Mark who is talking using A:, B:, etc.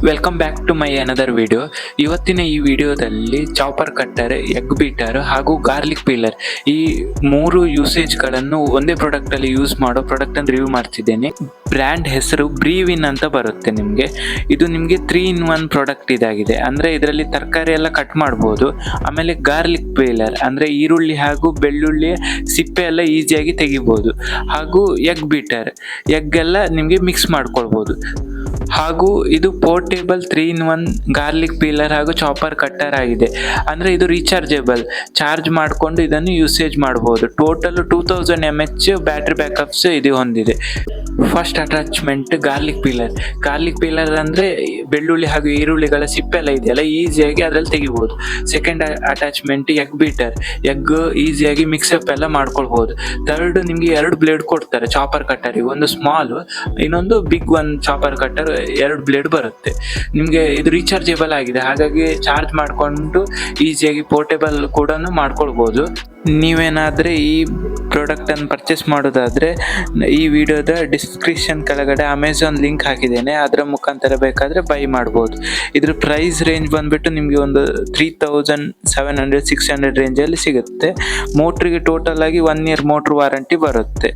A: Welcome back to my another video. ಇವತ್ತಿನ ಈ ವಿಡಿಯೋದಲ್ಲಿ ಚಾಪರ್ ಕಟ್ಟರ್, ಎಗ್ ಬೀಟರ್ ಹಾಗೂ ಗಾರ್ಲಿಕ್ ಪೀಲರ್ ಈ ಮೂರು ಯೂಸೇಜ್ಗಳನ್ನು ಒಂದೇ ಪ್ರಾಡಕ್ಟಲ್ಲಿ ಯೂಸ್ ಮಾಡೋ ಪ್ರಾಡಕ್ಟನ್ನು ರಿವ್ಯೂ ಮಾಡ್ತಿದ್ದೇನೆ. ಬ್ರ್ಯಾಂಡ್ ಹೆಸರು ಬ್ರೀವಿನ್ ಅಂತ ಬರುತ್ತೆ. ಇದು ನಿಮಗೆ 3-in-1 ಪ್ರಾಡಕ್ಟ್ ಇದಾಗಿದೆ. ಅಂದರೆ ಇದರಲ್ಲಿ ತರಕಾರಿ ಎಲ್ಲ ಕಟ್ ಮಾಡ್ಬೋದು. ಆಮೇಲೆ ಗಾರ್ಲಿಕ್ ಪೀಲರ್ ಅಂದರೆ ಈರುಳ್ಳಿ ಹಾಗೂ ಬೆಳ್ಳುಳ್ಳಿಯ ಸಿಪ್ಪೆ ಎಲ್ಲ ಈಸಿಯಾಗಿ ತೆಗಿಬೋದು. ಹಾಗೂ ಎಗ್ ಬೀಟರ್, ಎಗ್ ಎಲ್ಲ ನಿಮಗೆ ಮಿಕ್ಸ್ ಮಾಡ್ಕೊಳ್ಬೋದು. ಹಾಗೂ ಇದು ಪೋರ್ಟೇಬಲ್ 3-in-1 ಗಾರ್ಲಿಕ್ ಪೀಲರ್ ಹಾಗೂ ಚಾಪರ್ ಕಟ್ಟರ್ ಆಗಿದೆ. ಅಂದರೆ ಇದು ರೀಚಾರ್ಜೇಬಲ್, ಚಾರ್ಜ್ ಮಾಡಿಕೊಂಡು ಇದನ್ನು ಯೂಸೇಜ್ ಮಾಡ್ಬೋದು. ಟೋಟಲ್ 2000 mAh ಬ್ಯಾಟ್ರಿ ಬ್ಯಾಕಪ್ಸ್ ಇದು ಹೊಂದಿದೆ. ಫಸ್ಟ್ ಅಟ್ಯಾಚ್ಮೆಂಟ್ ಗಾರ್ಲಿಕ್ ಪೀಲರ್ ಅಂದರೆ ಬೆಳ್ಳುಳ್ಳಿ ಹಾಗೂ ಈರುಳ್ಳಿಗಳ ಸಿಪ್ಪೆಲ್ಲ ಇದೆಯಲ್ಲ, ಈಸಿಯಾಗಿ ಅದರಲ್ಲಿ ತೆಗಿಬೋದು. Second attachment egg beater, egg ಈಸಿಯಾಗಿ ಮಿಕ್ಸಪ್ ಎಲ್ಲ ಮಾಡ್ಕೊಳ್ಬೋದು. ಥರ್ಡ್ ನಿಮಗೆ 2 ಬ್ಲೇಡ್ ಕೊಡ್ತಾರೆ ಚಾಪರ್ ಕಟ್ಟರಿಗೆ, ಒಂದು ಸ್ಮಾಲ್, ಇನ್ನೊಂದು big one chopper cutter, 2 blade ಬರುತ್ತೆ. ನಿಮಗೆ ಇದು ರೀಚಾರ್ಜೇಬಲ್ ಆಗಿದೆ, ಹಾಗಾಗಿ ಚಾರ್ಜ್ ಮಾಡಿಕೊಂಡು ಈಸಿಯಾಗಿ ಪೋರ್ಟೇಬಲ್ ಕೂಡ ಮಾಡ್ಕೊಳ್ಬೋದು. ನೀವೇನಾದರೆ ಈ ಪ್ರಾಡಕ್ಟನ್ನು ಪರ್ಚೇಸ್ ಮಾಡೋದಾದರೆ ಈ ವಿಡಿಯೋದ ಡಿಸ್ಕ್ರಿಪ್ಷನ್ ಕೆಳಗಡೆ ಅಮೆಝಾನ್ ಲಿಂಕ್ ಹಾಕಿದ್ದೇನೆ, ಅದರ ಮುಖಾಂತರ ಬೇಕಾದರೆ ಬೈ ಮಾಡ್ಬೋದು. ಇದ್ರ ಪ್ರೈಸ್ ರೇಂಜ್ ಬಂದುಬಿಟ್ಟು ನಿಮಗೆ ಒಂದು 3700-600 ರೇಂಜಲ್ಲಿ ಸಿಗುತ್ತೆ. ಮೋಟ್ರಿಗೆ ಟೋಟಲ್ ಆಗಿ 1 year ಮೋಟ್ರ್ ವಾರಂಟಿ ಬರುತ್ತೆ.